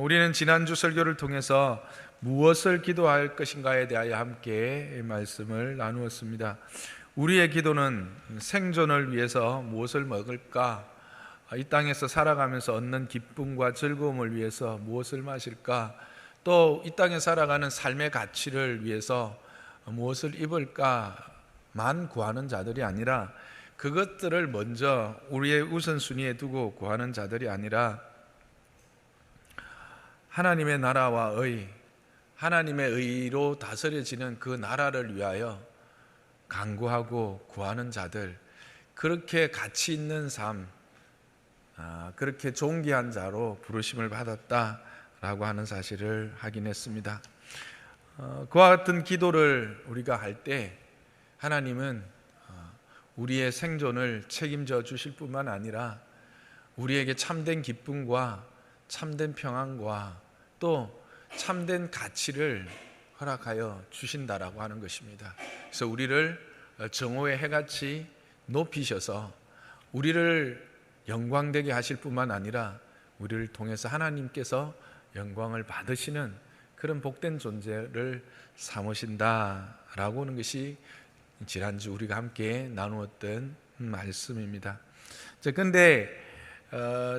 우리는 지난주 설교를 통해서 무엇을 기도할 것인가에 대하여 함께 말씀을 나누었습니다. 우리의 기도는 생존을 위해서 무엇을 먹을까? 이 땅에서 살아가면서 얻는 기쁨과 즐거움을 위해서 무엇을 마실까? 또 이 땅에 살아가는 삶의 가치를 위해서 무엇을 입을까만 구하는 자들이 아니라, 그것들을 먼저 우리의 우선순위에 두고 구하는 자들이 아니라 하나님의 나라와 하나님의 의로 다스려지는 그 나라를 위하여 간구하고 구하는 자들, 그렇게 가치 있는 삶, 그렇게 존귀한 자로 부르심을 받았다라고 하는 사실을 확인했습니다. 그와 같은 기도를 우리가 할 때 하나님은 우리의 생존을 책임져 주실 뿐만 아니라 우리에게 참된 기쁨과 참된 평안과 또 참된 가치를 허락하여 주신다라고 하는 것입니다. 그래서 우리를 정오의 해같이 높이셔서 우리를 영광되게 하실 뿐만 아니라 우리를 통해서 하나님께서 영광을 받으시는 그런 복된 존재를 삼으신다라고 하는 것이 지난주 우리가 함께 나누었던 말씀입니다. 그런데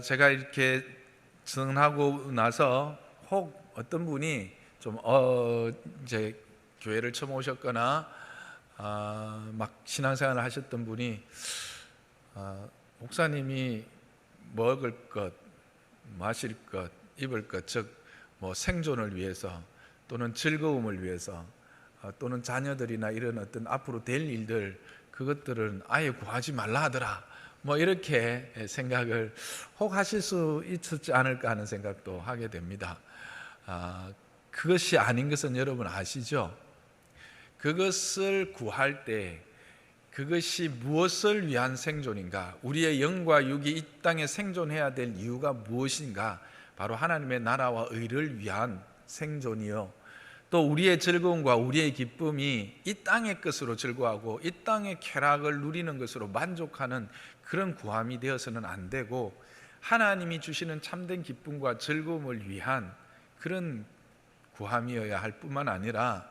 제가 이렇게 증언하고 나서 혹 어떤 분이 좀 이제 교회를 처음 오셨거나 막 신앙생활을 하셨던 분이 목사님이 먹을 것, 마실 것, 입을 것, 즉 뭐 생존을 위해서 또는 즐거움을 위해서 또는 자녀들이나 이런 어떤 앞으로 될 일들, 그것들은 아예 구하지 말라 하더라, 뭐 이렇게 생각을 혹 하실 수 있었지 않을까 하는 생각도 하게 됩니다. 그것이 아닌 것은 여러분 아시죠? 그것을 구할 때 그것이 무엇을 위한 생존인가, 우리의 영과 육이 이 땅에 생존해야 될 이유가 무엇인가, 바로 하나님의 나라와 의를 위한 생존이요, 또 우리의 즐거움과 우리의 기쁨이 이 땅의 것으로 즐거워하고 이 땅의 쾌락을 누리는 것으로 만족하는 그런 구함이 되어서는 안 되고, 하나님이 주시는 참된 기쁨과 즐거움을 위한 그런 구함이어야 할 뿐만 아니라,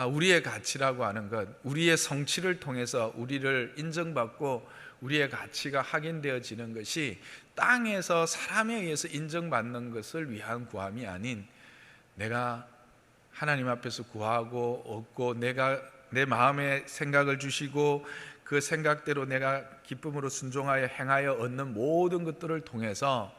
우리의 가치라고 하는 것, 우리의 성취를 통해서 우리를 인정받고 우리의 가치가 확인되어지는 것이 땅에서 사람에 의해서 인정받는 것을 위한 구함이 아닌, 내가 하나님 앞에서 구하고 얻고 내가 내 마음에 생각을 주시고 그 생각대로 내가 기쁨으로 순종하여 행하여 얻는 모든 것들을 통해서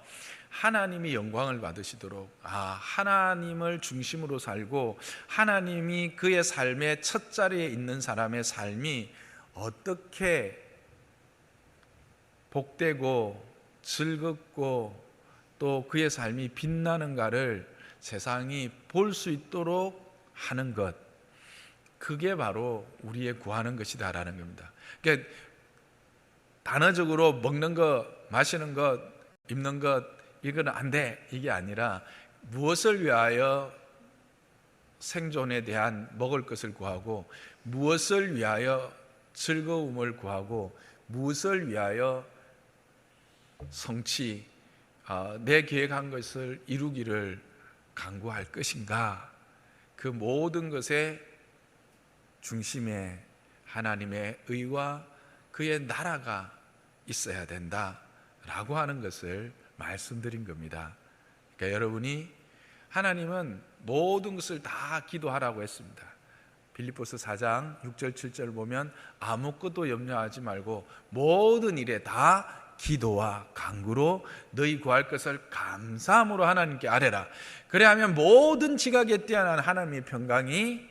하나님이 영광을 받으시도록, 하나님을 중심으로 살고 하나님이 그의 삶의 첫 자리에 있는 사람의 삶이 어떻게 복되고 즐겁고 또 그의 삶이 빛나는가를 세상이 볼 수 있도록 하는 것, 그게 바로 우리의 구하는 것이다라는 겁니다. 그러니까 단어적으로 먹는 것, 마시는 것, 입는 것, 이거는 안 돼, 이게 아니라 무엇을 위하여 생존에 대한 먹을 것을 구하고, 무엇을 위하여 즐거움을 구하고, 무엇을 위하여 성취, 내 계획한 것을 이루기를 간구할 것인가, 그 모든 것의 중심에 하나님의 의와 그의 나라가 있어야 된다라고 하는 것을 말씀드린 겁니다. 그러니까 여러분이, 하나님은 모든 것을 다 기도하라고 했습니다. 빌립보서 4장 6절 7절 보면 아무것도 염려하지 말고 모든 일에 다 기도와 간구로 너희 구할 것을 감사함으로 하나님께 아뢰라. 그래야하면 모든 지각에 뛰어난 하나님의 평강이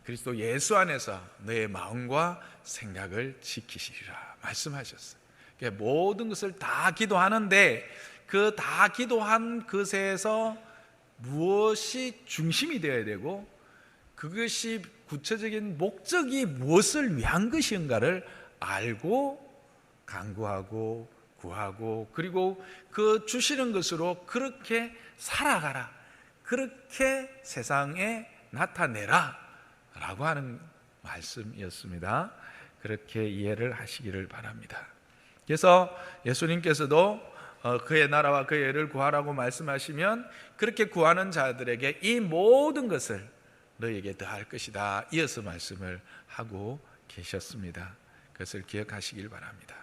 그리스도 예수 안에서 너의 마음과 생각을 지키시리라 말씀하셨어요. 그러니까 모든 것을 다 기도하는데 그 다 기도한 것에서 무엇이 중심이 되어야 되고, 그것이 구체적인 목적이 무엇을 위한 것인가를 알고 간구하고 구하고, 그리고 그 주시는 것으로 그렇게 살아가라, 그렇게 세상에 나타내라 라고 하는 말씀이었습니다. 그렇게 이해를 하시기를 바랍니다. 그래서 예수님께서도 그의 나라와 그의 의를 구하라고 말씀하시면 그렇게 구하는 자들에게 이 모든 것을 너희에게 더할 것이다, 이어서 말씀을 하고 계셨습니다. 그것을 기억하시길 바랍니다.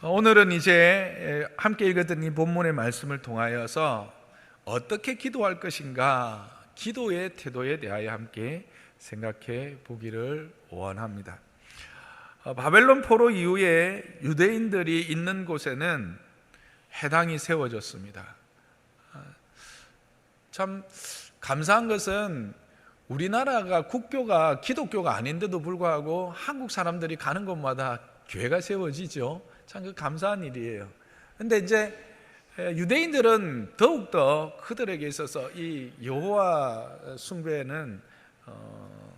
오늘은 이제 함께 읽었던 이 본문의 말씀을 통하여서 어떻게 기도할 것인가, 기도의 태도에 대하여 함께 생각해 보기를 원합니다. 바벨론 포로 이후에 유대인들이 있는 곳에는 회당이 세워졌습니다. 참 감사한 것은 우리나라가 국교가 기독교가 아닌데도 불구하고 한국 사람들이 가는 곳마다 교회가 세워지죠. 참 그 감사한 일이에요. 근데 이제 유대인들은 더욱더 그들에게 있어서 이 여호와 숭배는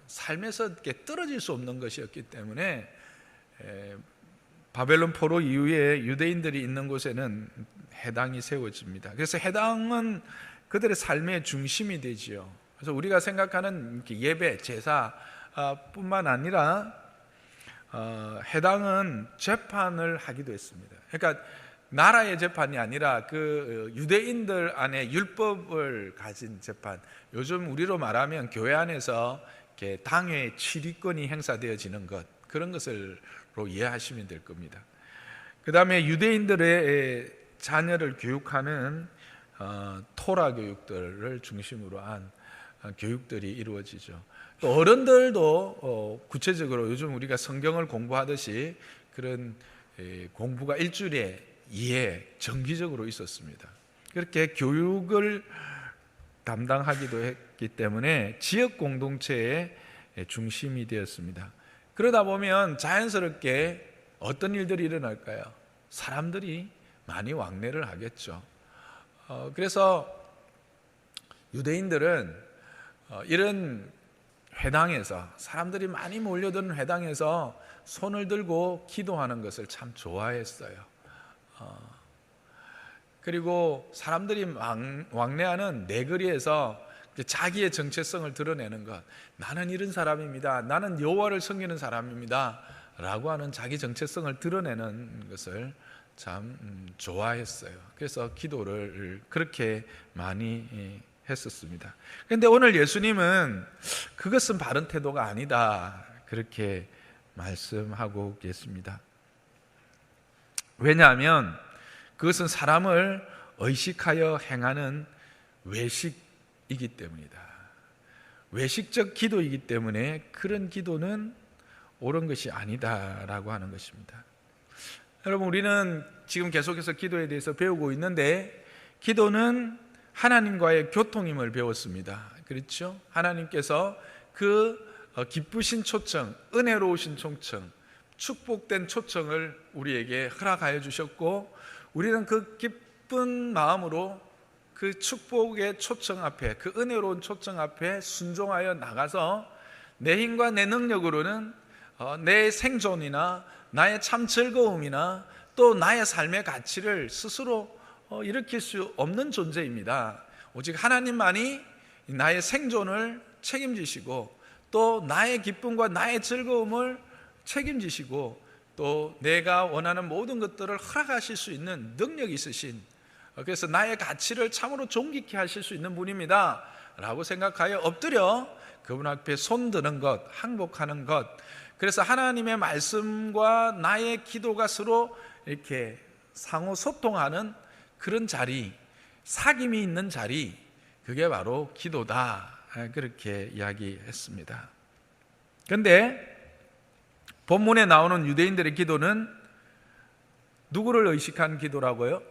삶에서 이렇게 떨어질 수 없는 것이었기 때문에 바벨론 포로 이후에 유대인들이 있는 곳에는 회당이 세워집니다. 그래서 회당은 그들의 삶의 중심이 되지요. 그래서 우리가 생각하는 예배, 제사 뿐만 아니라 회당은 재판을 하기도 했습니다. 그러니까 나라의 재판이 아니라 그 유대인들 안에 율법을 가진 재판, 요즘 우리로 말하면 교회 안에서 이렇게 당회 치리권이 행사되어지는 것, 그런 것으로 이해하시면 될 겁니다. 그 다음에 유대인들의 자녀를 교육하는 토라 교육들을 중심으로 한 교육들이 이루어지죠. 또 어른들도 구체적으로 요즘 우리가 성경을 공부하듯이 그런 공부가 일주일에 2회 정기적으로 있었습니다. 그렇게 교육을 담당하기도 했기 때문에 지역 공동체의 중심이 되었습니다. 그러다 보면 자연스럽게 어떤 일들이 일어날까요? 사람들이 많이 왕래를 하겠죠. 그래서 유대인들은 이런 회당에서, 사람들이 많이 몰려드는 회당에서 손을 들고 기도하는 것을 참 좋아했어요. 그리고 사람들이 왕래하는 내거리에서 자기의 정체성을 드러내는 것, 나는 이런 사람입니다, 나는 여호와를 섬기는 사람입니다 라고 하는 자기 정체성을 드러내는 것을 참 좋아했어요. 그래서 기도를 그렇게 많이 했었습니다. 그런데 오늘 예수님은 그것은 바른 태도가 아니다, 그렇게 말씀하고 계십니다. 왜냐하면 그것은 사람을 의식하여 행하는 외식이기 때문이다. 외식적 기도이기 때문에 그런 기도는 옳은 것이 아니다라고 하는 것입니다. 여러분, 우리는 지금 계속해서 기도에 대해서 배우고 있는데, 기도는 하나님과의 교통임을 배웠습니다. 그렇죠? 하나님께서 그 기쁘신 초청, 은혜로우신 초청, 축복된 초청을 우리에게 허락하여 주셨고, 우리는 그 기쁜 마음으로 그 축복의 초청 앞에, 그 은혜로운 초청 앞에 순종하여 나가서 내 힘과 내 능력으로는 내 생존이나 나의 참 즐거움이나 또 나의 삶의 가치를 스스로 일으킬 수 없는 존재입니다. 오직 하나님만이 나의 생존을 책임지시고 또 나의 기쁨과 나의 즐거움을 책임지시고 또 내가 원하는 모든 것들을 허락하실 수 있는 능력이 있으신, 그래서 나의 가치를 참으로 존귀케 하실 수 있는 분입니다 라고 생각하여 엎드려 그분 앞에 손드는 것, 항복하는 것, 그래서 하나님의 말씀과 나의 기도가 서로 이렇게 상호 소통하는 그런 자리, 사귐이 있는 자리, 그게 바로 기도다, 그렇게 이야기했습니다. 그런데 본문에 나오는 유대인들의 기도는 누구를 의식한 기도라고요?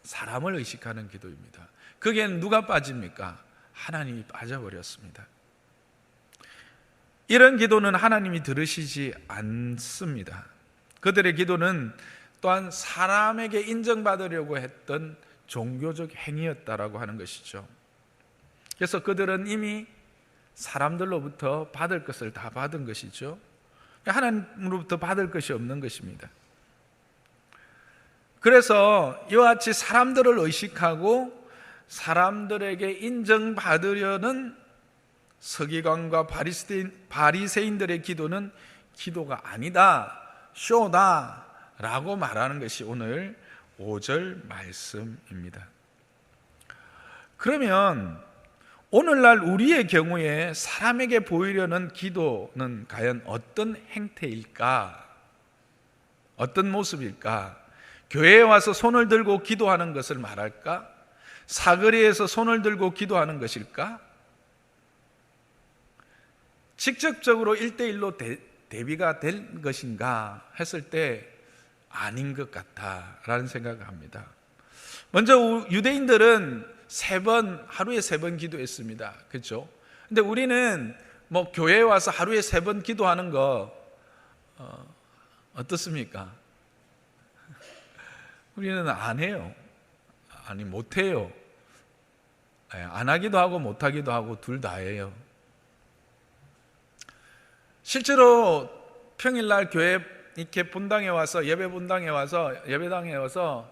사람을 의식하는 기도입니다. 거기에는 누가 빠집니까? 하나님이 빠져버렸습니다. 이런 기도는 하나님이 들으시지 않습니다. 그들의 기도는 또한 사람에게 인정받으려고 했던 종교적 행위였다라고 하는 것이죠. 그래서 그들은 이미 사람들로부터 받을 것을 다 받은 것이죠. 하나님으로부터 받을 것이 없는 것입니다. 그래서 이와 같이 사람들을 의식하고 사람들에게 인정받으려는 서기관과 바리새인들의 기도는 기도가 아니다, 쇼다 라고 말하는 것이 오늘 5절 말씀입니다. 그러면 오늘날 우리의 경우에 사람에게 보이려는 기도는 과연 어떤 행태일까? 어떤 모습일까? 교회에 와서 손을 들고 기도하는 것을 말할까? 사거리에서 손을 들고 기도하는 것일까? 직접적으로 1대1로 대비가 될 것인가 했을 때 아닌 것 같다라는 생각을 합니다. 먼저 유대인들은 하루에 3번 기도했습니다. 그렇죠? 근데 우리는 교회에 와서 하루에 3번 기도하는 거 어떻습니까? 우리는 안 해요. 아니, 못 해요. 안 하기도 하고 못 하기도 하고 둘 다 해요. 실제로 평일날 교회 이렇게 본당에 와서 예배당에 와서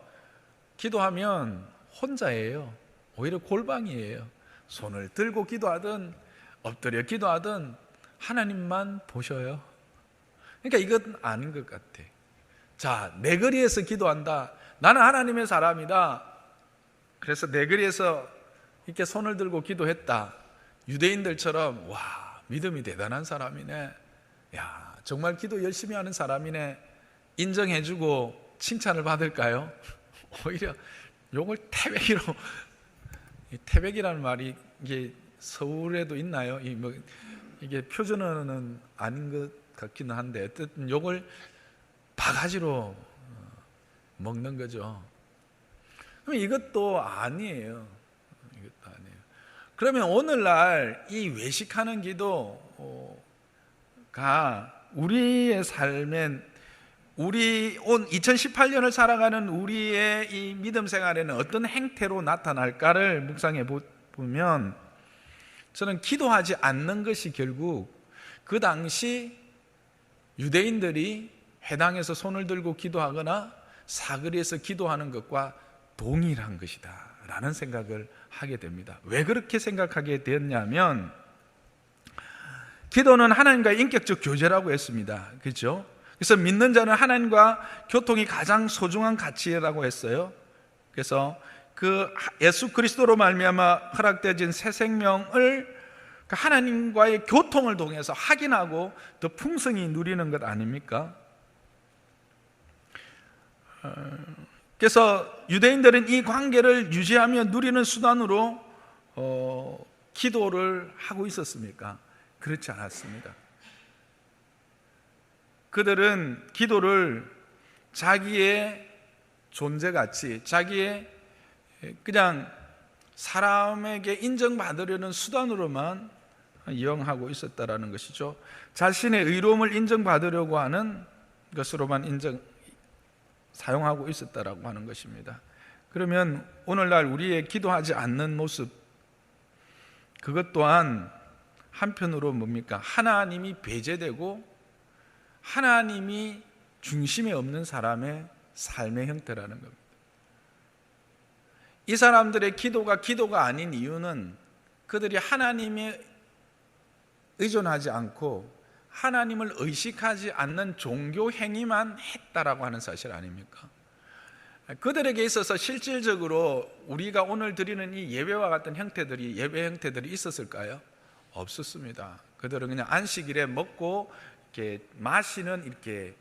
기도하면 혼자예요. 오히려 골방이에요. 손을 들고 기도하든 엎드려 기도하든 하나님만 보셔요. 그러니까 이건 아닌 것 같아. 자, 내 거리에서 기도한다. 나는 하나님의 사람이다. 그래서 내 거리에서 이렇게 손을 들고 기도했다. 유대인들처럼 와, 믿음이 대단한 사람이네. 야, 정말 기도 열심히 하는 사람이네. 인정해주고 칭찬을 받을까요? 오히려 욕을 태백이로, 태백이라는 말이 이게 서울에도 있나요? 이게 표준어는 아닌 것 같기는 한데 어쨌든 욕을 바가지로 먹는 거죠. 그럼 이것도 아니에요. 이것도 아니에요. 그러면 오늘날 이 외식하는 기도가 우리의 삶엔 우리 2018년을 살아가는 우리의 이 믿음 생활에는 어떤 행태로 나타날까를 묵상해 보면 저는 기도하지 않는 것이 결국 그 당시 유대인들이 회당에서 손을 들고 기도하거나 사거리에서 기도하는 것과 동일한 것이다 라는 생각을 하게 됩니다. 왜 그렇게 생각하게 되었냐면 기도는 하나님과의 인격적 교제라고 했습니다. 그렇죠? 그래서 믿는 자는 하나님과 교통이 가장 소중한 가치라고 했어요. 그래서 그 예수 그리스도로 말미암아 허락되어진 새 생명을 하나님과의 교통을 통해서 확인하고 더 풍성히 누리는 것 아닙니까? 그래서 유대인들은 이 관계를 유지하며 누리는 수단으로 기도를 하고 있었습니까? 그렇지 않았습니다. 그들은 기도를 자기의 존재가치, 자기의 그냥 사람에게 인정받으려는 수단으로만 이용하고 있었다라는 것이죠. 자신의 의로움을 인정받으려고 하는 것으로만 사용하고 있었다라고 하는 것입니다. 그러면 오늘날 우리의 기도하지 않는 모습, 그것 또한 한편으로 뭡니까? 하나님이 배제되고 하나님이 중심에 없는 사람의 삶의 형태라는 겁니다. 이 사람들의 기도가 아닌 이유는 그들이 하나님에 의존하지 않고 하나님을 의식하지 않는 종교 행위만 했다라고 하는 사실 아닙니까? 그들에게 있어서 실질적으로 우리가 오늘 드리는 이 예배와 같은 예배 형태들이 있었을까요? 없었습니다. 그들은 그냥 안식일에 먹고 이렇게 마시는 이렇게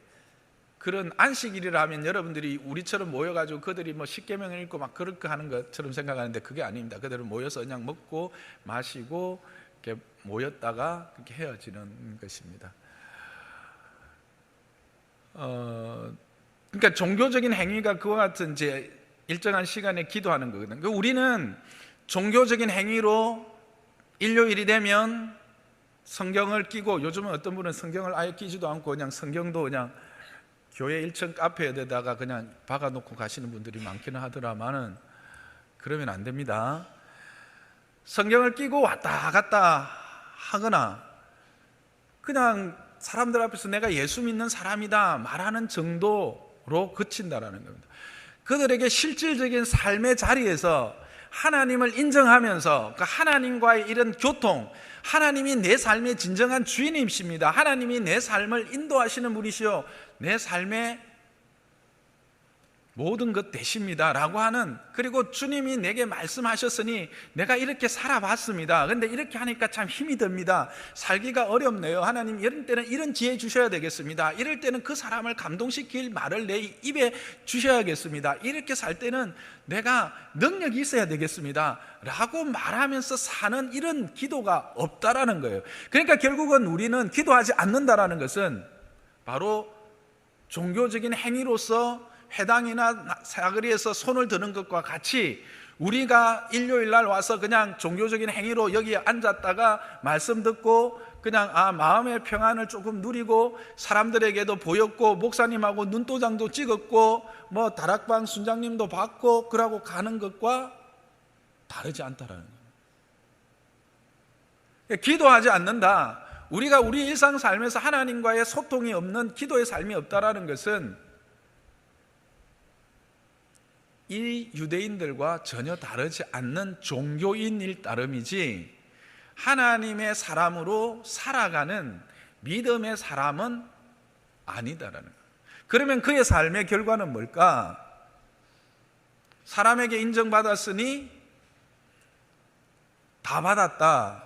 그런 안식일이라 하면 여러분들이 우리처럼 모여가지고 그들이 십계명을 읽고 막 그렇게 하는 것처럼 생각하는데 그게 아닙니다. 그들은 모여서 그냥 먹고 마시고 이렇게 모였다가 그렇게 헤어지는 것입니다. 그러니까 종교적인 행위가 그와 같은 이제 일정한 시간에 기도하는 거거든요. 우리는 종교적인 행위로 일요일이 되면 성경을 끼고, 요즘은 어떤 분은 성경을 아예 끼지도 않고 그냥 성경도 그냥 교회 1층 카페에다가 그냥 박아놓고 가시는 분들이 많기는 하더라마는 그러면 안 됩니다. 성경을 끼고 왔다 갔다 하거나 그냥 사람들 앞에서 내가 예수 믿는 사람이다 말하는 정도로 그친다라는 겁니다. 그들에게 실질적인 삶의 자리에서 하나님을 인정하면서 그 하나님과의 이런 교통, 하나님이 내 삶의 진정한 주인이십니다. 하나님이 내 삶을 인도하시는 분이시요 내 삶의 모든 것 되십니다 라고 하는, 그리고 주님이 내게 말씀하셨으니 내가 이렇게 살아봤습니다. 근데 이렇게 하니까 참 힘이 듭니다. 살기가 어렵네요. 하나님 이런 때는 이런 지혜 주셔야 되겠습니다. 이럴 때는 그 사람을 감동시킬 말을 내 입에 주셔야겠습니다. 이렇게 살 때는 내가 능력이 있어야 되겠습니다 라고 말하면서 사는 이런 기도가 없다라는 거예요. 그러니까 결국은 우리는 기도하지 않는다라는 것은 바로 종교적인 행위로서 회당이나 사거리에서 손을 드는 것과 같이, 우리가 일요일 날 와서 그냥 종교적인 행위로 여기에 앉았다가 말씀 듣고 그냥 마음의 평안을 조금 누리고 사람들에게도 보였고 목사님하고 눈도장도 찍었고 뭐 다락방 순장님도 받고 그러고 가는 것과 다르지 않다라는 거예요. 기도하지 않는다, 우리가 우리 일상 삶에서 하나님과의 소통이 없는, 기도의 삶이 없다라는 것은 이 유대인들과 전혀 다르지 않는 종교인일 따름이지 하나님의 사람으로 살아가는 믿음의 사람은 아니다라는 거예요. 그러면 그의 삶의 결과는 뭘까? 사람에게 인정받았으니 다 받았다,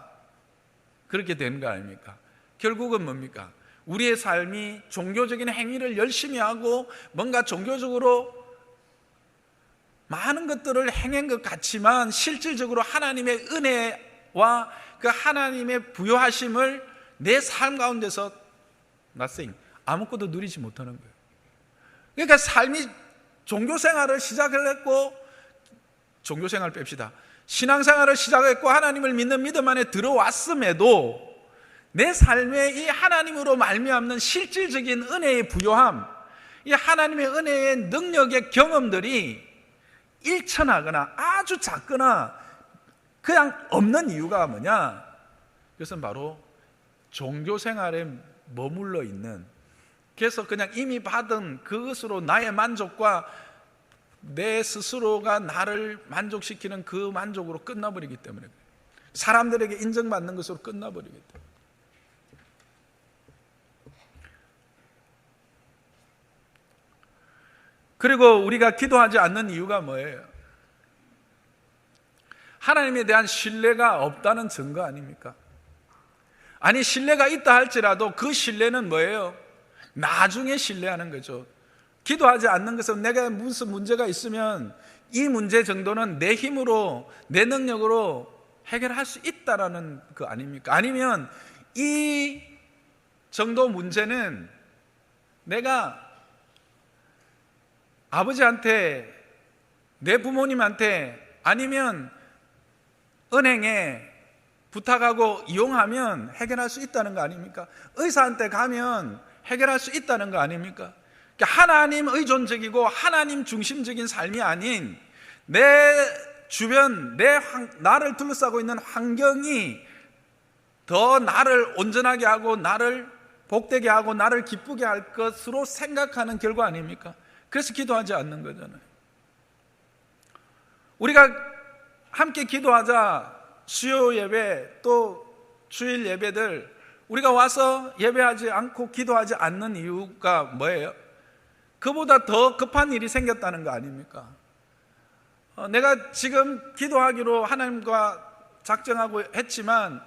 그렇게 되는 거 아닙니까? 결국은 뭡니까? 우리의 삶이 종교적인 행위를 열심히 하고 뭔가 종교적으로 많은 것들을 행한 것 같지만 실질적으로 하나님의 은혜와 그 하나님의 부요하심을 내 삶 가운데서 nothing, 아무것도 누리지 못하는 거예요. 그러니까 삶이, 종교생활을 시작을 했고, 종교생활 뺍시다, 신앙생활을 시작했고 하나님을 믿는 믿음 안에 들어왔음에도 내 삶에 이 하나님으로 말미암는 실질적인 은혜의 부요함, 이 하나님의 은혜의 능력의 경험들이 일천하거나 아주 작거나 그냥 없는 이유가 뭐냐? 그것은 바로 종교생활에 머물러 있는, 그래서 그냥 이미 받은 그것으로 나의 만족과 내 스스로가 나를 만족시키는 그 만족으로 끝나버리기 때문에, 사람들에게 인정받는 것으로 끝나버리기 때문에. 그리고 우리가 기도하지 않는 이유가 뭐예요? 하나님에 대한 신뢰가 없다는 증거 아닙니까? 아니, 신뢰가 있다 할지라도 그 신뢰는 뭐예요? 나중에 신뢰하는 거죠. 기도하지 않는 것은 내가 무슨 문제가 있으면 이 문제 정도는 내 힘으로, 내 능력으로 해결할 수 있다라는 거 아닙니까? 아니면 이 정도 문제는 내가 아버지한테, 내 부모님한테, 아니면 은행에 부탁하고 이용하면 해결할 수 있다는 거 아닙니까? 의사한테 가면 해결할 수 있다는 거 아닙니까? 하나님 의존적이고 하나님 중심적인 삶이 아닌 내 주변, 나를 둘러싸고 있는 환경이 더 나를 온전하게 하고 나를 복되게 하고 나를 기쁘게 할 것으로 생각하는 결과 아닙니까? 그래서 기도하지 않는 거잖아요. 우리가 함께 기도하자, 수요 예배 또 주일 예배들 우리가 와서 예배하지 않고 기도하지 않는 이유가 뭐예요? 그보다 더 급한 일이 생겼다는 거 아닙니까? 내가 지금 기도하기로 하나님과 작정하고 했지만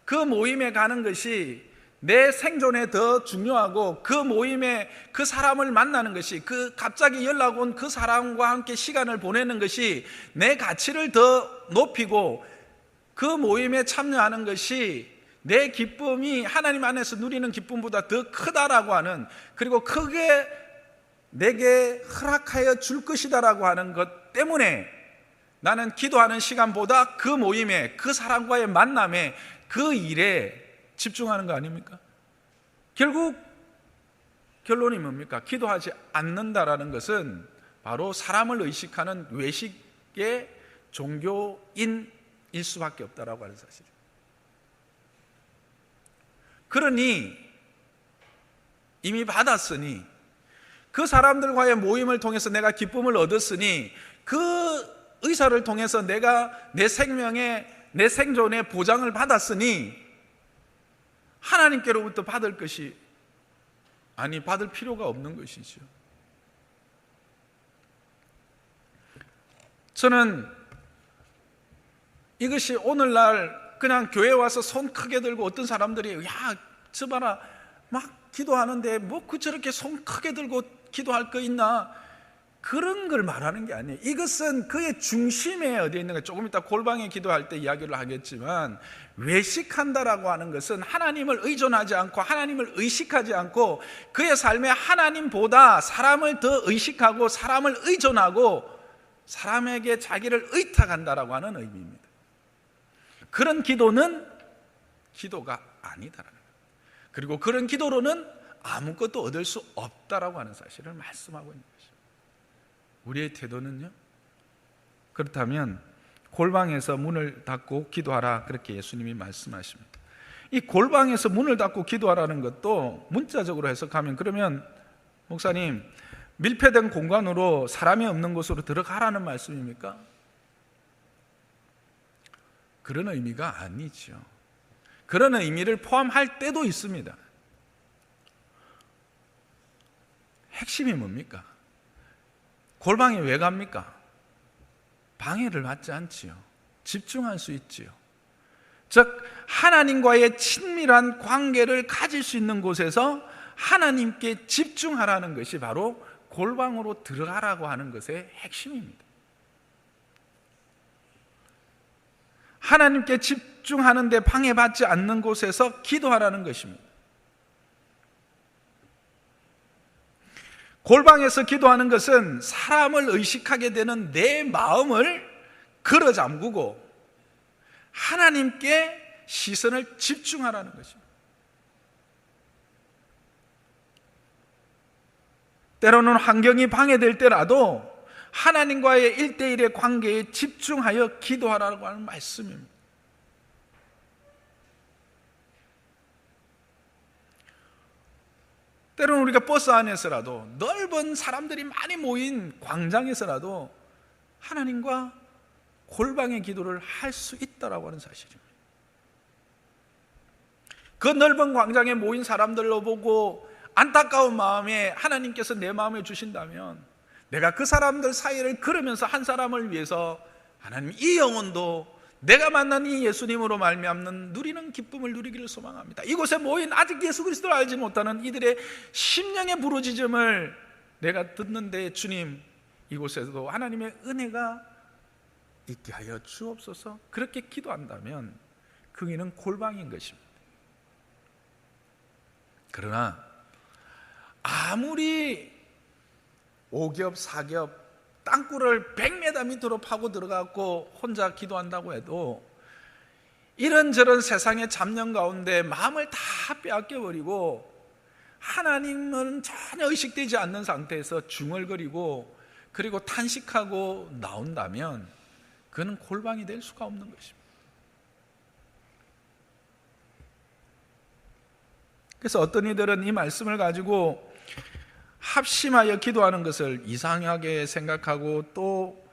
그 모임에 가는 것이 내 생존에 더 중요하고, 그 모임에 그 사람을 만나는 것이, 그 갑자기 연락 온 그 사람과 함께 시간을 보내는 것이 내 가치를 더 높이고, 그 모임에 참여하는 것이 내 기쁨이 하나님 안에서 누리는 기쁨보다 더 크다라고 하는, 그리고 크게 내게 허락하여 줄 것이다라고 하는 것 때문에 나는 기도하는 시간보다 그 모임에, 그 사람과의 만남에, 그 일에 집중하는 거 아닙니까? 결국 결론이 뭡니까? 기도하지 않는다라는 것은 바로 사람을 의식하는 외식의 종교인일 수밖에 없다라고 하는 사실이에요. 그러니 이미 받았으니, 그 사람들과의 모임을 통해서 내가 기쁨을 얻었으니, 그 의사를 통해서 내가 내 생명에, 내 생존에 보장을 받았으니 하나님께로부터 받을 것이 받을 필요가 없는 것이죠. 저는 이것이 오늘날 그냥 교회 와서 손 크게 들고 어떤 사람들이 저 봐라 막 기도하는데 뭐 저렇게 손 크게 들고 기도할 거 있나, 그런 걸 말하는 게 아니에요. 이것은 그의 중심에 어디에 있는 가, 조금 이따 골방에 기도할 때 이야기를 하겠지만, 외식한다라고 하는 것은 하나님을 의존하지 않고 하나님을 의식하지 않고 그의 삶에 하나님보다 사람을 더 의식하고 사람을 의존하고 사람에게 자기를 의탁한다라고 하는 의미입니다. 그런 기도는 기도가 아니다라는 거예요. 그리고 그런 기도로는 아무것도 얻을 수 없다라고 하는 사실을 말씀하고 있는 것입니다. 우리의 태도는요? 그렇다면 골방에서 문을 닫고 기도하라, 그렇게 예수님이 말씀하십니다. 이 골방에서 문을 닫고 기도하라는 것도 문자적으로 해석하면, 그러면 목사님 밀폐된 공간으로 사람이 없는 곳으로 들어가라는 말씀입니까? 그런 의미가 아니죠. 그런 의미를 포함할 때도 있습니다. 핵심이 뭡니까? 골방에 왜 갑니까? 방해를 받지 않지요. 집중할 수 있지요. 즉 하나님과의 친밀한 관계를 가질 수 있는 곳에서 하나님께 집중하라는 것이 바로 골방으로 들어가라고 하는 것의 핵심입니다. 하나님께 집중하는데 방해받지 않는 곳에서 기도하라는 것입니다. 골방에서 기도하는 것은 사람을 의식하게 되는 내 마음을 걸어 잠그고 하나님께 시선을 집중하라는 것입니다. 때로는 환경이 방해될 때라도 하나님과의 1대1의 관계에 집중하여 기도하라고 하는 말씀입니다. 때로는 우리가 버스 안에서라도, 넓은 사람들이 많이 모인 광장에서라도 하나님과 골방의 기도를 할 수 있다라고 하는 사실입니다. 그 넓은 광장에 모인 사람들로 보고 안타까운 마음에 하나님께서 내 마음에 주신다면, 내가 그 사람들 사이를 걸으면서 한 사람을 위해서 하나님 이 영혼도 내가 만난 이 예수님으로 말미암는 누리는 기쁨을 누리기를 소망합니다. 이곳에 모인 아직 예수 그리스도를 알지 못하는 이들의 심령의 부르짖음을 내가 듣는데 주님, 이곳에서도 하나님의 은혜가 있게 하여 주옵소서. 그렇게 기도한다면 그게는 골방인 것입니다. 그러나 아무리 5겹 4겹 땅굴을 100m 밑으로 파고 들어가고 혼자 기도한다고 해도 이런저런 세상의 잡념 가운데 마음을 다 빼앗겨버리고 하나님은 전혀 의식되지 않는 상태에서 중얼거리고 그리고 탄식하고 나온다면 그는 골방이 될 수가 없는 것입니다. 그래서 어떤 이들은 이 말씀을 가지고 합심하여 기도하는 것을 이상하게 생각하고, 또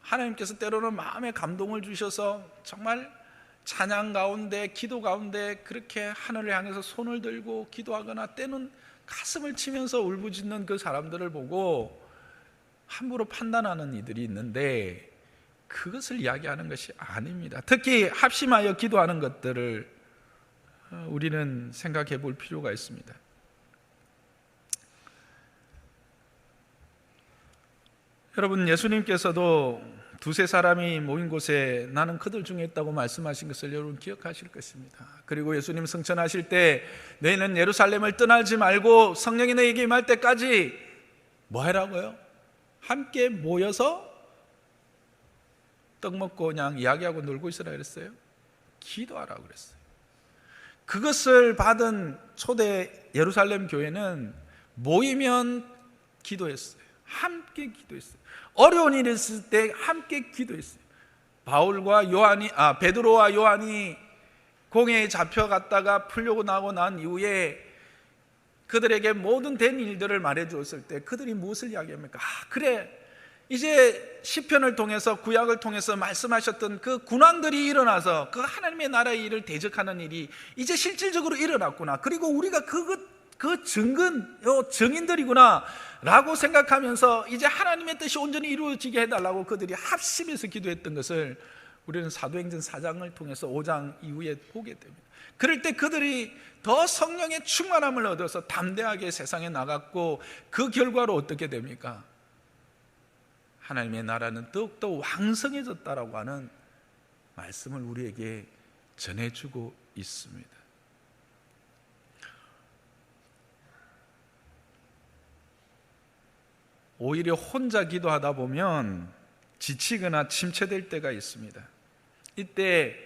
하나님께서 때로는 마음에 감동을 주셔서 정말 찬양 가운데 기도 가운데 그렇게 하늘을 향해서 손을 들고 기도하거나 때는 가슴을 치면서 울부짖는 그 사람들을 보고 함부로 판단하는 이들이 있는데, 그것을 이야기하는 것이 아닙니다. 특히 합심하여 기도하는 것들을 우리는 생각해 볼 필요가 있습니다. 여러분, 예수님께서도 두세 사람이 모인 곳에 나는 그들 중에 있다고 말씀하신 것을 여러분 기억하실 것입니다. 그리고 예수님 승천하실 때 너희는 예루살렘을 떠나지 말고 성령이 너희에게 임할 때까지 뭐 하라고요? 함께 모여서 떡 먹고 그냥 이야기하고 놀고 있으라 그랬어요? 기도하라고 그랬어요. 그것을 받은 초대 예루살렘 교회는 모이면 기도했어요. 함께 기도했어요. 어려운 일이 있을 때 함께 기도했어요. 베드로와 요한이 공회에 잡혀갔다가 풀려고 나고 난 이후에 그들에게 모든 된 일들을 말해 주었을 때 그들이 무엇을 이야기합니까? 그래, 이제 시편을 통해서 구약을 통해서 말씀하셨던 그 군왕들이 일어나서 그 하나님의 나라의 일을 대적하는 일이 이제 실질적으로 일어났구나. 그리고 우리가 그 증인들이구나 라고 생각하면서 이제 하나님의 뜻이 온전히 이루어지게 해달라고 그들이 합심해서 기도했던 것을 우리는 사도행전 4장을 통해서 5장 이후에 보게 됩니다. 그럴 때 그들이 더 성령의 충만함을 얻어서 담대하게 세상에 나갔고, 그 결과로 어떻게 됩니까? 하나님의 나라는 더욱더 왕성해졌다라고 하는 말씀을 우리에게 전해주고 있습니다. 오히려 혼자 기도하다 보면 지치거나 침체될 때가 있습니다. 이때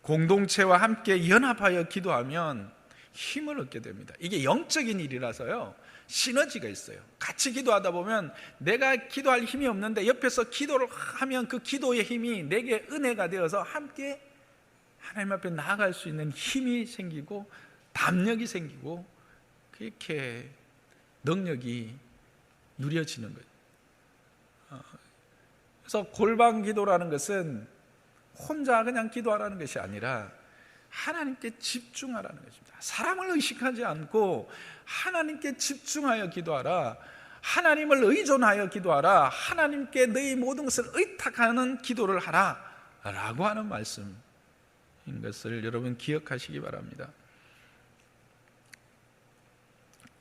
공동체와 함께 연합하여 기도하면 힘을 얻게 됩니다. 이게 영적인 일이라서요, 시너지가 있어요. 같이 기도하다 보면 내가 기도할 힘이 없는데 옆에서 기도를 하면 그 기도의 힘이 내게 은혜가 되어서 함께 하나님 앞에 나아갈 수 있는 힘이 생기고 담력이 생기고, 그렇게 능력이 누려지는 거예요. 그래서 골방 기도라는 것은 혼자 그냥 기도하라는 것이 아니라 하나님께 집중하라는 것입니다. 사람을 의식하지 않고 하나님께 집중하여 기도하라, 하나님을 의존하여 기도하라, 하나님께 너희 모든 것을 의탁하는 기도를 하라 라고 하는 말씀인 것을 여러분 기억하시기 바랍니다.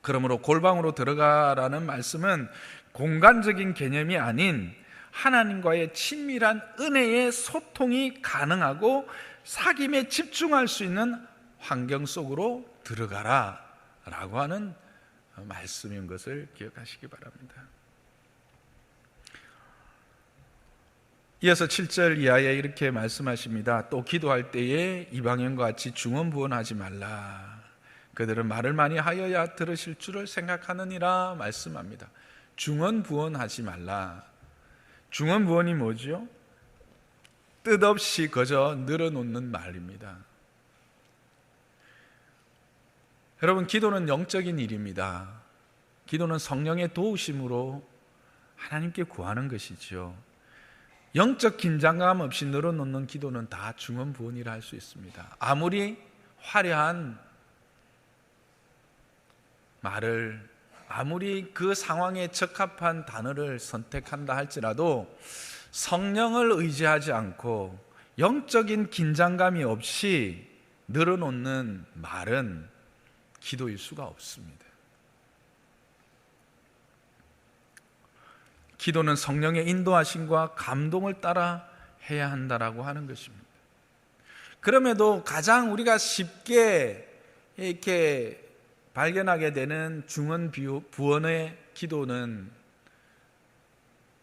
그러므로 골방으로 들어가라는 말씀은 공간적인 개념이 아닌 하나님과의 친밀한 은혜의 소통이 가능하고 사귐에 집중할 수 있는 환경 속으로 들어가라 라고 하는 말씀인 것을 기억하시기 바랍니다. 이어서 7절 이하에 이렇게 말씀하십니다. 또 기도할 때에 이방인과 같이 중언부언하지 말라. 그들은 말을 많이 하여야 들으실 줄을 생각하느니라 말씀합니다. 중언부언하지 말라. 중언부언이 뭐죠? 뜻없이 거저 늘어놓는 말입니다. 여러분, 기도는 영적인 일입니다. 기도는 성령의 도우심으로 하나님께 구하는 것이죠. 영적 긴장감 없이 늘어놓는 기도는 다 중언부언이라 할 수 있습니다. 아무리 화려한 말을, 아무리 그 상황에 적합한 단어를 선택한다 할지라도 성령을 의지하지 않고 영적인 긴장감이 없이 늘어놓는 말은 기도일 수가 없습니다. 기도는 성령의 인도하심과 감동을 따라 해야 한다라고 하는 것입니다. 그럼에도 가장 우리가 쉽게 이렇게 발견하게 되는 중언부언의 기도는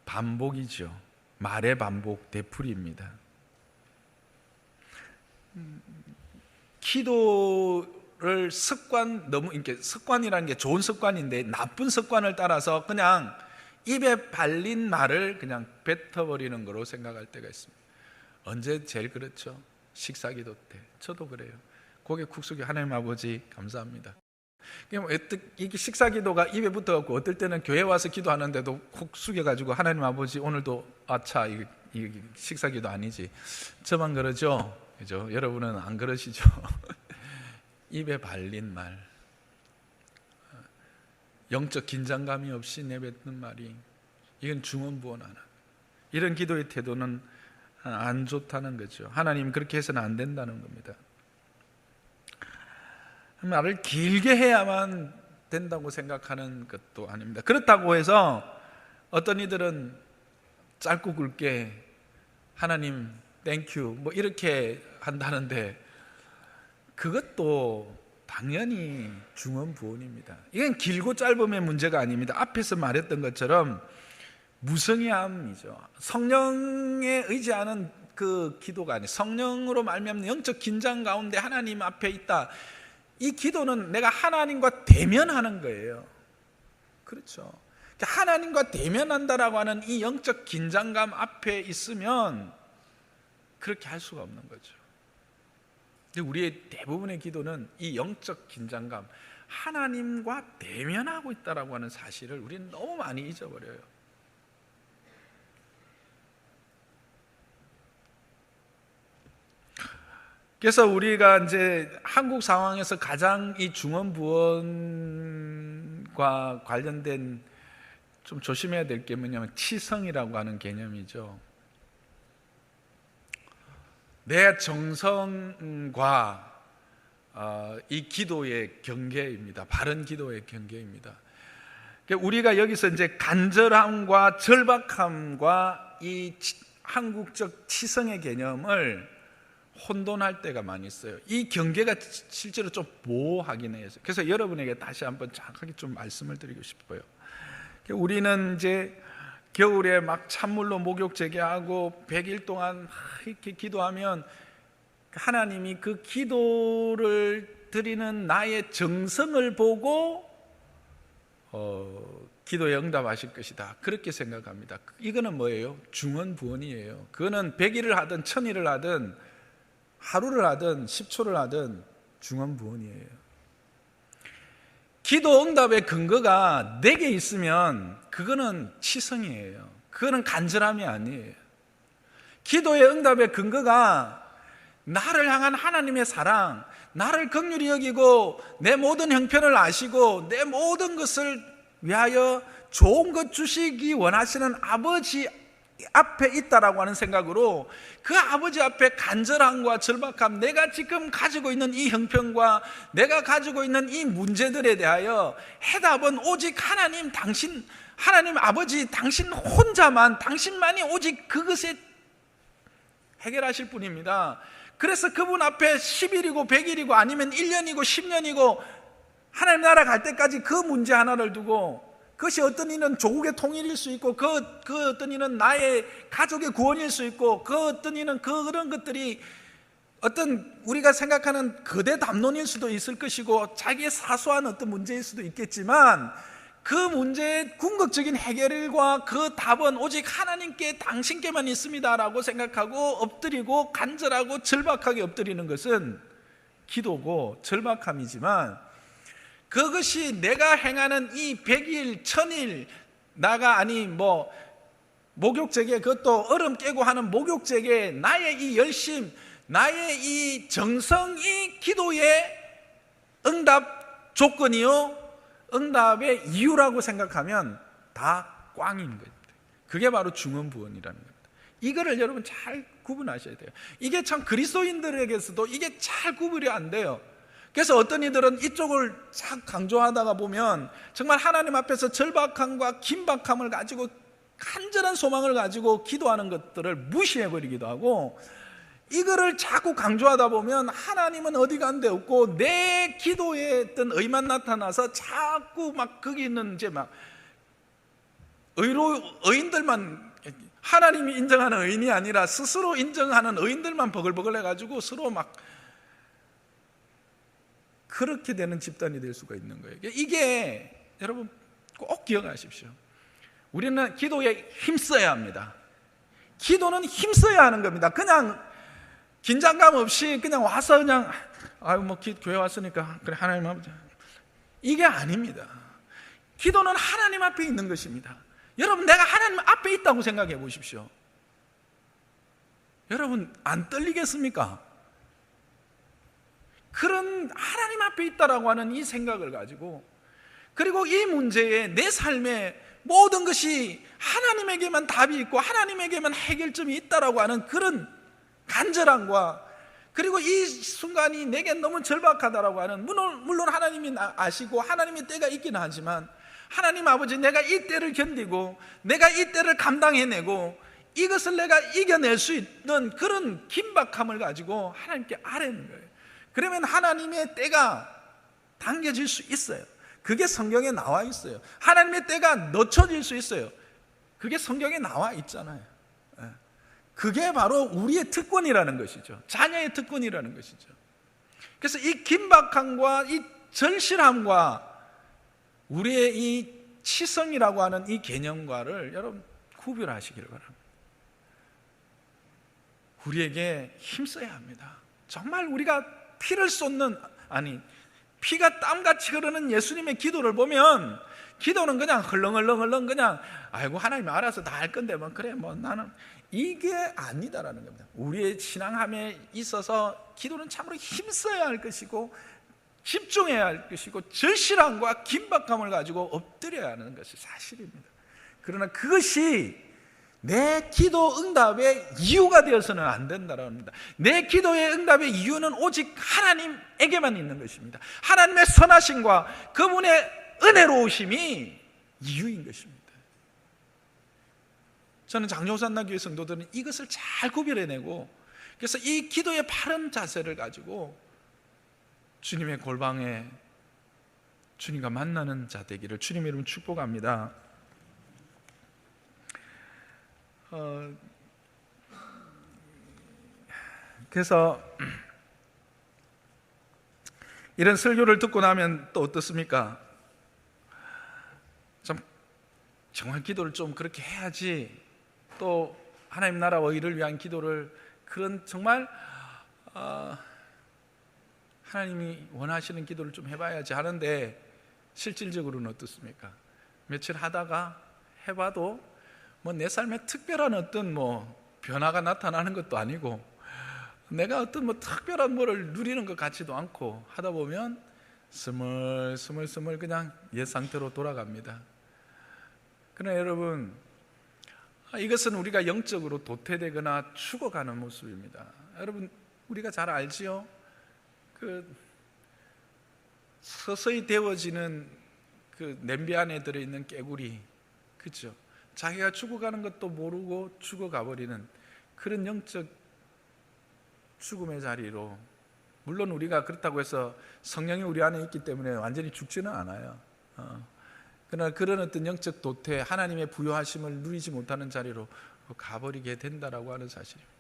반복이죠. 말의 반복, 되풀이입니다. 기도를 너무 이렇게 습관이라는 게 좋은 습관인데 나쁜 습관을 따라서 그냥 입에 발린 말을 그냥 뱉어버리는 거로 생각할 때가 있습니다. 언제 제일 그렇죠? 식사기도 때. 저도 그래요. 고개 쿡 숙여 하나님 아버지 감사합니다. 이게 식사기도가 입에 붙어갖고 어떨 때는 교회 와서 기도하는데도 콕 숙여가지고 하나님 아버지 오늘도 아차 이게 식사기도 아니지. 저만 그러죠? 그죠? 여러분은 안 그러시죠? 입에 발린 말, 영적 긴장감이 없이 내뱉는 말이, 이건 중언부언하는, 이런 기도의 태도는 안 좋다는 거죠. 하나님 그렇게 해서는 안 된다는 겁니다. 말을 길게 해야만 된다고 생각하는 것도 아닙니다. 그렇다고 해서 어떤 이들은 짧고 굵게 하나님 땡큐 뭐 이렇게 한다는데, 그것도 당연히 중언부언입니다. 이건 길고 짧음의 문제가 아닙니다. 앞에서 말했던 것처럼 무성의함이죠. 성령에 의지하는 그 기도가 아니에요. 성령으로 말미암는 영적 긴장 가운데 하나님 앞에 있다. 이 기도는 내가 하나님과 대면하는 거예요. 그렇죠. 하나님과 대면한다라고 하는 이 영적 긴장감 앞에 있으면 그렇게 할 수가 없는 거죠. 우리의 대부분의 기도는 이 영적 긴장감, 하나님과 대면하고 있다라고 하는 사실을 우리는 너무 많이 잊어버려요. 그래서 우리가 이제 한국 상황에서 가장 이 중언부언과 관련된 좀 조심해야 될 게 뭐냐면 치성이라고 하는 개념이죠. 내 정성과 이 기도의 경계입니다. 바른 기도의 경계입니다. 우리가 여기서 이제 간절함과 절박함과 이 한국적 치성의 개념을 혼돈할 때가 많이 있어요. 이 경계가 실제로 좀 모호하긴 해요. 그래서 여러분에게 다시 한번 정확하게 좀 말씀을 드리고 싶어요. 우리는 이제 겨울에 막 찬물로 목욕 재개하고 100일 동안 이렇게 기도하면 하나님이 그 기도를 드리는 나의 정성을 보고 기도에 응답하실 것이다, 그렇게 생각합니다. 이거는 뭐예요? 중언부언이에요. 그거는 100일을 하든 1000일을 하든 하루를 하든 10초를 하든 중언부언이에요. 기도 응답의 근거가 내게 있으면 그거는 치성이에요. 그거는 간절함이 아니에요. 기도의 응답의 근거가 나를 향한 하나님의 사랑, 나를 긍휼히 여기고 내 모든 형편을 아시고 내 모든 것을 위하여 좋은 것 주시기 원하시는 아버지 앞에 있다라고 하는 생각으로 그 아버지 앞에 간절함과 절박함, 내가 지금 가지고 있는 이 형편과 내가 가지고 있는 이 문제들에 대하여 해답은 오직 하나님, 당신, 하나님 아버지 당신 혼자만, 당신만이 오직 그것에 해결하실 분입니다. 그래서 그분 앞에 10일이고 100일이고 아니면 1년이고 10년이고 하나님 나라 갈 때까지 그 문제 하나를 두고, 그것이 어떤 이는 조국의 통일일 수 있고 그 어떤 이는 나의 가족의 구원일 수 있고 그 어떤 이는 그런 것들이 어떤 우리가 생각하는 거대 담론일 수도 있을 것이고 자기의 사소한 어떤 문제일 수도 있겠지만, 그 문제의 궁극적인 해결과 그 답은 오직 하나님께, 당신께만 있습니다라고 생각하고 엎드리고 간절하고 절박하게 엎드리는 것은 기도고 절박함이지만, 그것이 내가 행하는 이 100일, 1000일, 나가 아니 뭐 목욕제계, 그것도 얼음 깨고 하는 목욕제계, 나의 이 열심, 나의 이 정성이 기도의 응답 조건이요, 응답의 이유라고 생각하면 다 꽝인 겁니다. 그게 바로 중언부언이라는 겁니다. 이거를 여러분 잘 구분하셔야 돼요. 이게 참 그리스도인들에게서도 이게 잘 구분이 안 돼요. 그래서 어떤 이들은 이쪽을 쫙 강조하다가 보면 정말 하나님 앞에서 절박함과 긴박함을 가지고 간절한 소망을 가지고 기도하는 것들을 무시해버리기도 하고, 이거를 자꾸 강조하다 보면 하나님은 어디 간 데 없고 내 기도에 어떤 의만 나타나서 자꾸 막 거기 있는 이제 막 의인들만, 하나님이 인정하는 의인이 아니라 스스로 인정하는 의인들만 버글버글 해가지고 서로 막 그렇게 되는 집단이 될 수가 있는 거예요. 이게 여러분 꼭 기억하십시오. 우리는 기도에 힘써야 합니다. 기도는 힘써야 하는 겁니다. 그냥 긴장감 없이 그냥 와서 그냥 교회 왔으니까 그래 하나님 아버지, 이게 아닙니다. 기도는 하나님 앞에 있는 것입니다. 여러분, 내가 하나님 앞에 있다고 생각해 보십시오. 여러분 안 떨리겠습니까? 그런 하나님 앞에 있다라고 하는 이 생각을 가지고, 그리고 이 문제에 내 삶의 모든 것이 하나님에게만 답이 있고 하나님에게만 해결점이 있다라고 하는 그런 간절함과, 그리고 이 순간이 내게 너무 절박하다라고 하는, 물론 하나님이 아시고 하나님의 때가 있기는 하지만, 하나님 아버지, 내가 이 때를 견디고 내가 이 때를 감당해내고 이것을 내가 이겨낼 수 있는 그런 긴박함을 가지고 하나님께 아뢰는 거예요. 그러면 하나님의 때가 당겨질 수 있어요. 그게 성경에 나와 있어요. 하나님의 때가 늦춰질 수 있어요. 그게 성경에 나와 있잖아요. 그게 바로 우리의 특권이라는 것이죠. 자녀의 특권이라는 것이죠. 그래서 이 긴박함과 이 절실함과 우리의 이 치성이라고 하는 이 개념과를 여러분 구별하시기를 바랍니다. 우리에게 힘써야 합니다. 정말 우리가 피를 쏟는, 아니 피가 땀같이 흐르는 예수님의 기도를 보면 기도는 그냥 흘렁흘렁 그냥 아이고 하나님 알아서 다 할 건데 뭐 그래 뭐 나는 이게 아니다라는 겁니다. 우리의 신앙함에 있어서 기도는 참으로 힘써야 할 것이고 집중해야 할 것이고 절실함과 긴박감을 가지고 엎드려야 하는 것이 사실입니다. 그러나 그것이 내 기도 응답의 이유가 되어서는 안 된다라고 합니다. 내 기도의 응답의 이유는 오직 하나님에게만 있는 것입니다. 하나님의 선하심과 그분의 은혜로우심이 이유인 것입니다. 저는 장로산나교회 성도들은 이것을 잘 구별해내고, 그래서 이 기도의 바른 자세를 가지고 주님의 골방에 주님과 만나는 자 되기를 주님의 이름으로 축복합니다. 그래서 이런 설교를 듣고 나면 또 어떻습니까? 참 정말 기도를 좀 그렇게 해야지, 또 하나님 나라와 의를 위한 기도를 그런 정말 하나님이 원하시는 기도를 좀 해봐야지 하는데, 실질적으로는 어떻습니까? 며칠 하다가 해봐도 뭐 내 삶에 특별한 어떤 뭐 변화가 나타나는 것도 아니고, 내가 어떤 뭐 특별한 뭐를 누리는 것 같지도 않고, 하다 보면 스멀스멀 그냥 옛 상태로 돌아갑니다. 그러나 여러분, 이것은 우리가 영적으로 도태되거나 죽어가는 모습입니다. 여러분, 우리가 잘 알지요? 그 서서히 데워지는 그 냄비 안에 들어있는 깨구리, 그렇죠? 자기가 죽어가는 것도 모르고 죽어가 버리는 그런 영적 죽음의 자리로, 물론 우리가 그렇다고 해서 성령이 우리 안에 있기 때문에 완전히 죽지는 않아요. 그러나 그런 어떤 영적 도태, 하나님의 부요하심을 누리지 못하는 자리로 가버리게 된다라고 하는 사실입니다.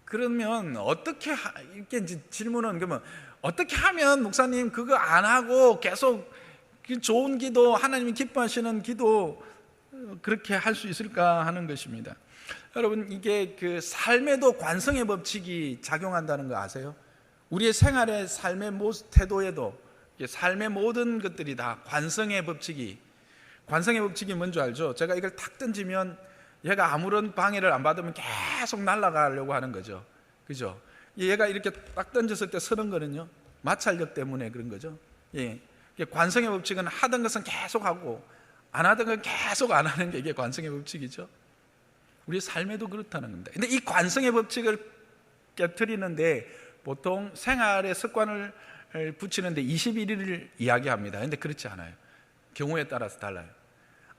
그러면 어떻게 이렇게 이제 질문은, 그러면 어떻게 하면 목사님 그거 안 하고 계속 좋은 기도, 하나님이 기뻐하시는 기도 그렇게 할 수 있을까 하는 것입니다. 여러분, 이게 그 삶에도 관성의 법칙이 작용한다는 거 아세요? 우리의 생활의 삶의 태도에도 삶의 모든 것들이 다 관성의 법칙이 뭔지 알죠? 제가 이걸 탁 던지면 얘가 아무런 방해를 안 받으면 계속 날아가려고 하는 거죠. 그죠? 얘가 이렇게 딱 던졌을 때 서는 거는요, 마찰력 때문에 그런 거죠. 예. 관성의 법칙은 하던 것은 계속 하고 안 하던 건 계속 안 하는 게 이게 관성의 법칙이죠. 우리 삶에도 그렇다는 겁니다. 근데 이 관성의 법칙을 깨트리는데 보통 생활의 습관을 붙이는데 21일을 이야기합니다. 근데 그렇지 않아요. 경우에 따라서 달라요.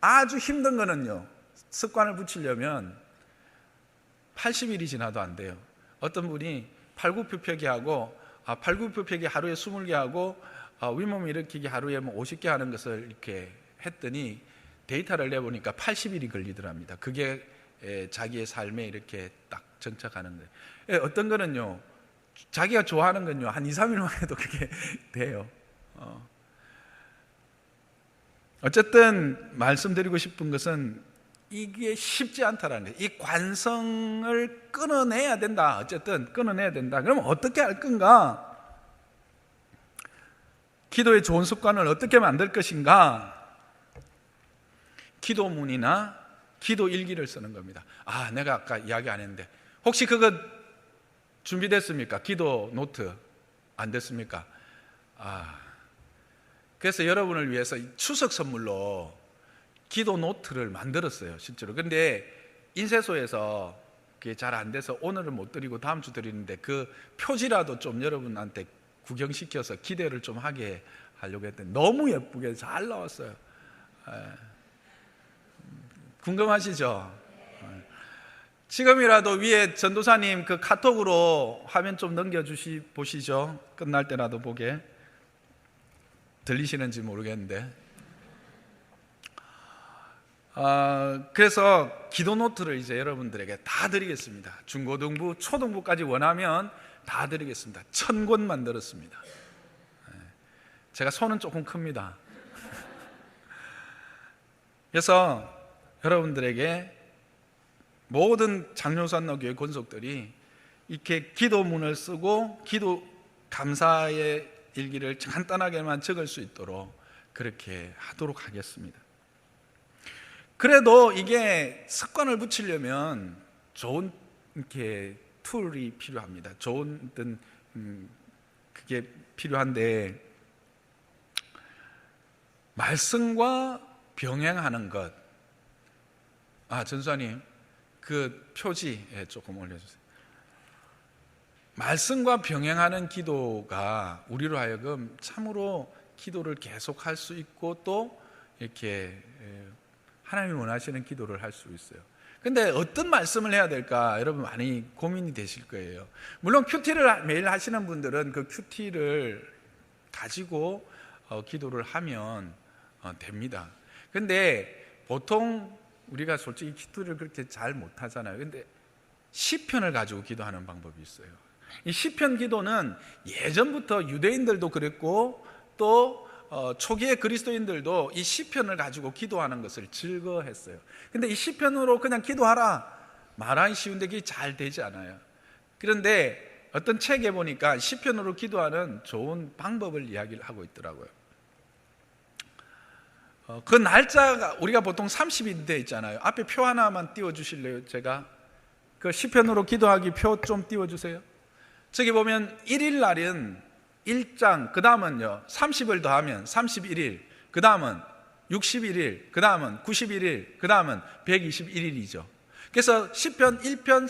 아주 힘든 거는요, 습관을 붙이려면 80일이 지나도 안 돼요. 어떤 분이 팔굽혀펴기 하고 팔굽혀펴기 하루에 20개 하고 윗몸 일으키기 하루에 뭐 50개 하는 것을 이렇게 했더니 데이터를 내보니까 80일이 걸리더랍니다. 그게 자기의 삶에 이렇게 딱 정착하는 거예요. 어떤 거는요, 자기가 좋아하는 건요, 한 2, 3일만 해도 그게 돼요. 어쨌든 말씀드리고 싶은 것은 이게 쉽지 않다라는 거예요. 이 관성을 끊어내야 된다. 어쨌든 끊어내야 된다. 그러면 어떻게 할 건가? 기도의 좋은 습관을 어떻게 만들 것인가? 기도문이나 기도 일기를 쓰는 겁니다. 내가 아까 이야기 안 했는데 혹시 그거 준비됐습니까? 기도 노트 안 됐습니까? 그래서 여러분을 위해서 추석 선물로 기도 노트를 만들었어요, 실제로. 근데 인쇄소에서 그게 잘 안 돼서 오늘은 못 드리고 다음 주 드리는데 그 표지라도 좀 여러분한테 구경시켜서 기대를 좀 하게 하려고 했더니 너무 예쁘게 잘 나왔어요. 궁금하시죠? 지금이라도 위에 전도사님 그 카톡으로 화면 좀 보시죠. 끝날 때라도 보게. 들리시는지 모르겠는데. 그래서 기도 노트를 이제 여러분들에게 다 드리겠습니다. 중고등부, 초등부까지 원하면 다 드리겠습니다. 1000권 만들었습니다. 제가 손은 조금 큽니다. 그래서 여러분들에게 모든 장로산노교회 권속들이 이렇게 기도문을 쓰고 감사의 일기를 간단하게만 적을 수 있도록 그렇게 하도록 하겠습니다. 그래도 이게 습관을 붙이려면 좋은 이렇게 툴이 필요합니다. 좋은 어떤 그게 필요한데, 말씀과 병행하는 것. 전수아님, 그 표지 조금 올려주세요. 말씀과 병행하는 기도가 우리로 하여금 참으로 기도를 계속할 수 있고, 또 이렇게 하나님이 원하시는 기도를 할 수 있어요. 근데 어떤 말씀을 해야 될까 여러분 많이 고민이 되실 거예요. 물론 큐티를 매일 하시는 분들은 그 큐티를 가지고 기도를 하면 됩니다. 근데 보통 우리가 솔직히 기도를 그렇게 잘 못하잖아요. 근데 시편을 가지고 기도하는 방법이 있어요. 이 시편 기도는 예전부터 유대인들도 그랬고, 또 초기의 그리스도인들도 이 시편을 가지고 기도하는 것을 즐거워했어요. 근데 이 시편으로 그냥 기도하라 말하기 쉬운데 그게 잘 되지 않아요. 그런데 어떤 책에 보니까 시편으로 기도하는 좋은 방법을 이야기를 하고 있더라고요. 그 날짜가 우리가 보통 30일 돼 있잖아요. 앞에 표 하나만 띄워주실래요? 제가 그 시편으로 기도하기 표 좀 띄워주세요. 저기 보면 1일 날은 1장, 그 다음은요 30을 더하면 31일, 그 다음은 61일, 그 다음은 91일, 그 다음은 121일이죠. 그래서 시편 1편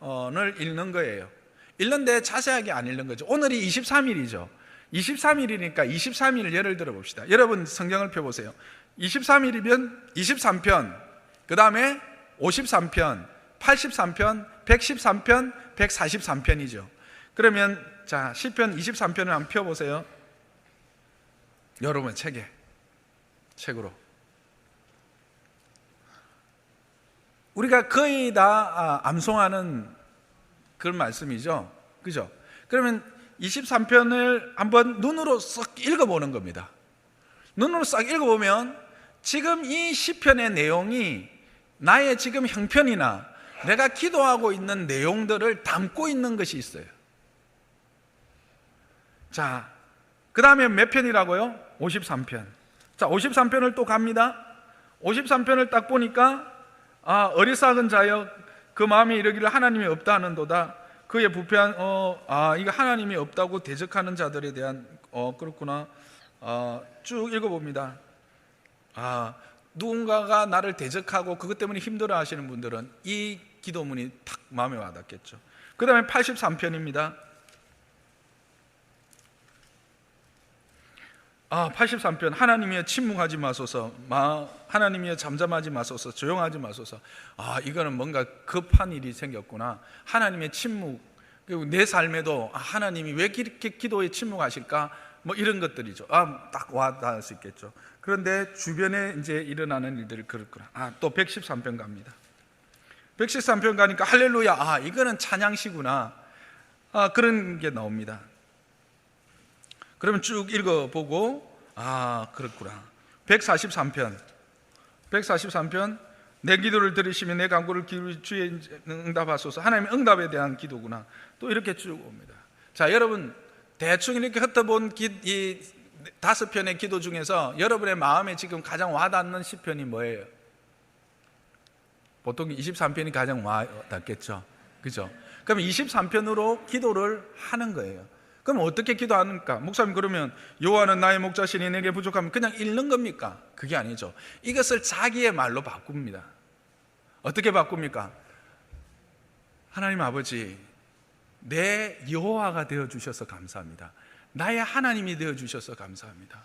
31편을 읽는 거예요. 읽는데 자세하게 안 읽는 거죠. 오늘이 23일이죠 23일이니까 23일 예를 들어 봅시다. 여러분 성경을 펴보세요. 23일이면 23편, 그 다음에 53편, 83편, 113편, 143편이죠 그러면 자, 시편 23편을 한번 펴보세요. 여러분 책으로 우리가 거의 다 암송하는 그런 말씀이죠, 그죠? 그러면 23편을 한번 눈으로 싹 읽어보는 겁니다. 눈으로 싹 읽어보면 지금 이 시편의 내용이 나의 지금 형편이나 내가 기도하고 있는 내용들을 담고 있는 것이 있어요. 자, 그 다음에 몇 편이라고요? 53편. 자, 53편을 또 갑니다. 53편을 딱 보니까 어리석은 자여 그 마음에 이르기를 하나님이 없다 하는도다. 그의 부패한 이거 하나님이 없다고 대적하는 자들에 대한 그렇구나. 쭉 읽어봅니다. 누군가가 나를 대적하고 그것 때문에 힘들어 하시는 분들은 이 기도문이 탁 마음에 와닿겠죠. 그 다음에 83편입니다 83편 하나님이여 침묵하지 마소서, 하나님이여 잠잠하지 마소서, 조용하지 마소서. 이거는 뭔가 급한 일이 생겼구나. 하나님의 침묵, 그리고 내 삶에도 하나님이 왜 이렇게 기도에 침묵하실까, 뭐 이런 것들이죠. 딱 와닿을 수 있겠죠. 그런데 주변에 이제 일어나는 일들이 그렇구나. 또 113편 갑니다. 113편 가니까 할렐루야, 이거는 찬양시구나. 그런 게 나옵니다. 그러면 쭉 읽어보고 그렇구나. 143편 내 기도를 들으시며 내 간구를 기울이 주의 응답하소서. 하나님의 응답에 대한 기도구나. 또 이렇게 쭉 옵니다. 자, 여러분 대충 이렇게 흩어본 이 5편의 기도 중에서 여러분의 마음에 지금 가장 와닿는 시편이 뭐예요? 보통 23편이 가장 와닿겠죠, 그죠? 그럼 23편으로 기도를 하는 거예요. 그럼 어떻게 기도하는가? 목사님, 그러면 여호와는 나의 목자시니 내게 부족하면 그냥 읽는 겁니까? 그게 아니죠. 이것을 자기의 말로 바꿉니다. 어떻게 바꿉니까? 하나님 아버지, 내 여호와가 되어주셔서 감사합니다. 나의 하나님이 되어주셔서 감사합니다.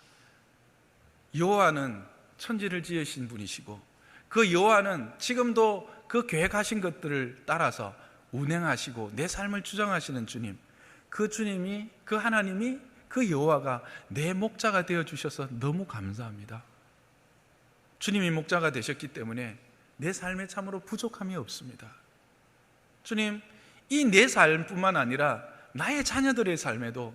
여호와는 천지를 지으신 분이시고 그 여호와는 지금도 그 계획하신 것들을 따라서 운행하시고 내 삶을 주장하시는 주님, 그 주님이, 그 하나님이, 그 여호와가 내 목자가 되어주셔서 너무 감사합니다. 주님이 목자가 되셨기 때문에 내 삶에 참으로 부족함이 없습니다. 주님, 이 내 삶뿐만 아니라 나의 자녀들의 삶에도,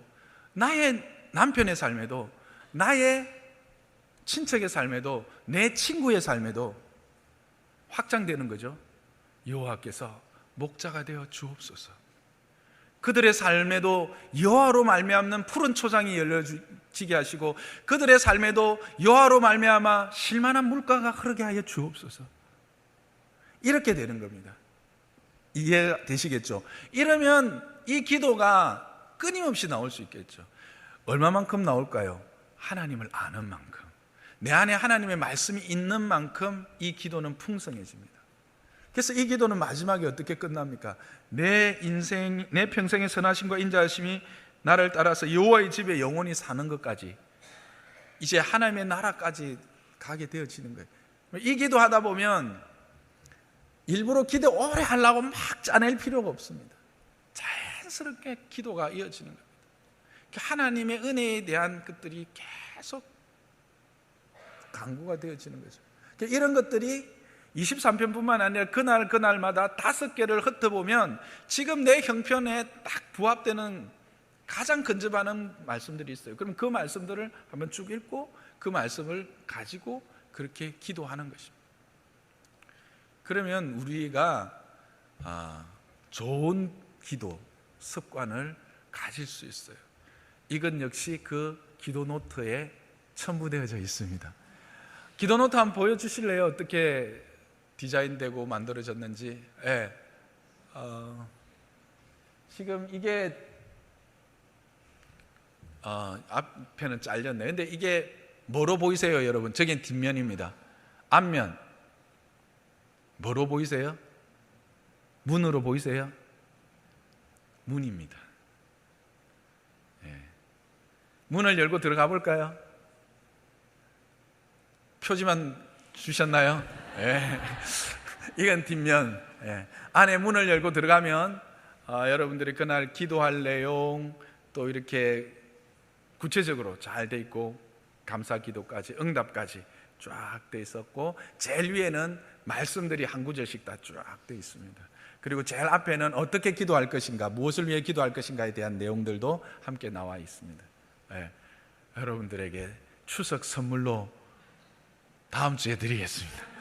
나의 남편의 삶에도, 나의 친척의 삶에도, 내 친구의 삶에도 확장되는 거죠. 여호와께서 목자가 되어 주옵소서. 그들의 삶에도 여호와로 말미암는 푸른 초장이 열려지게 하시고 그들의 삶에도 여호와로 말미암아 쉴만한 물가가 흐르게 하여 주옵소서. 이렇게 되는 겁니다. 이해되시겠죠? 이러면 이 기도가 끊임없이 나올 수 있겠죠. 얼마만큼 나올까요? 하나님을 아는 만큼, 내 안에 하나님의 말씀이 있는 만큼 이 기도는 풍성해집니다. 그래서 이 기도는 마지막에 어떻게 끝납니까? 내 인생, 내 평생의 선하심과 인자하심이 나를 따라서 여호와의 집에 영원히 사는 것까지, 이제 하나님의 나라까지 가게 되어지는 거예요. 이 기도하다 보면 일부러 기도 오래 하려고 막 짜낼 필요가 없습니다. 자연스럽게 기도가 이어지는 겁니다. 하나님의 은혜에 대한 것들이 계속 강구가 되어지는 거죠. 이런 것들이 23편뿐만 아니라 그날마다 5개를 흩어보면 지금 내 형편에 딱 부합되는 가장 근접하는 말씀들이 있어요. 그럼 그 말씀들을 한번 쭉 읽고 그 말씀을 가지고 그렇게 기도하는 것입니다. 그러면 우리가 좋은 기도 습관을 가질 수 있어요. 이건 역시 그 기도 노트에 첨부되어져 있습니다. 기도 노트 한번 보여주실래요? 어떻게 디자인되고 만들어졌는지. 네. 지금 이게 앞에는 잘렸네요. 근데 이게 뭐로 보이세요, 여러분? 저긴 뒷면입니다. 앞면 뭐로 보이세요? 문으로 보이세요? 문입니다. 네. 문을 열고 들어가 볼까요? 표지만 주셨나요? 네. 이건 뒷면. 네. 안에 문을 열고 들어가면 여러분들이 그날 기도할 내용 또 이렇게 구체적으로 잘 돼 있고 감사 기도까지 응답까지 쫙 돼 있었고 제일 위에는 말씀들이 한 구절씩 다 쫙 돼 있습니다. 그리고 제일 앞에는 어떻게 기도할 것인가, 무엇을 위해 기도할 것인가에 대한 내용들도 함께 나와 있습니다. 네. 여러분들에게 추석 선물로 다음 주에 드리겠습니다.